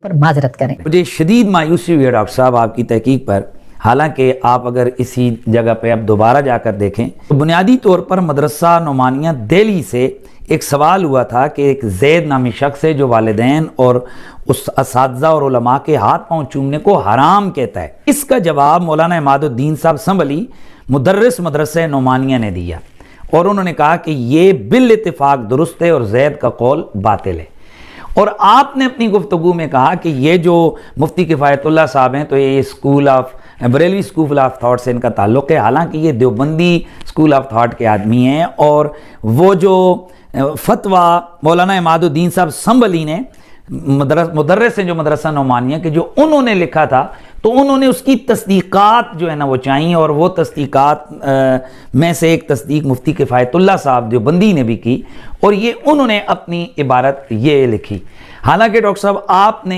پر معذرت کریں۔ مجھے شدید مایوسی ہوئی ہے ڈاکٹر صاحب آپ کی تحقیق پر، حالانکہ آپ اگر اسی جگہ پہ اب دوبارہ جا کر دیکھیں تو بنیادی طور پر مدرسہ نعمانیہ دہلی سے ایک سوال ہوا تھا کہ ایک زید نامی شخص ہے جو والدین اور اس اساتذہ اور علماء کے ہاتھ پاؤں چومنے کو حرام کہتا ہے۔ اس کا جواب مولانا عماد الدین صاحب سنبھلی مدرس مدرسہ نعمانیہ نے دیا، اور انہوں نے کہا کہ یہ بالاتفاق درست ہے اور زید کا قول باطل ہے۔ اور آپ نے اپنی گفتگو میں کہا کہ یہ جو مفتی کفایت اللہ صاحب ہیں تو یہ بریلوی اسکول آف تھاٹ سے ان کا تعلق ہے، حالانکہ یہ دیوبندی اسکول آف تھاٹ کے آدمی ہیں، اور وہ جو فتویٰ مولانا عماد الدین صاحب سنبھلی نے مدرس ہیں جو مدرسہ نعمانیہ کے، جو انہوں نے لکھا تھا، تو انہوں نے اس کی تصدیقات جو ہے نا وہ چاہیں، اور وہ تصدیقات میں سے ایک تصدیق مفتی کفایت اللہ صاحب دیوبندی نے بھی کی، اور یہ انہوں نے اپنی عبارت یہ لکھی۔ حالانکہ ڈاکٹر صاحب آپ نے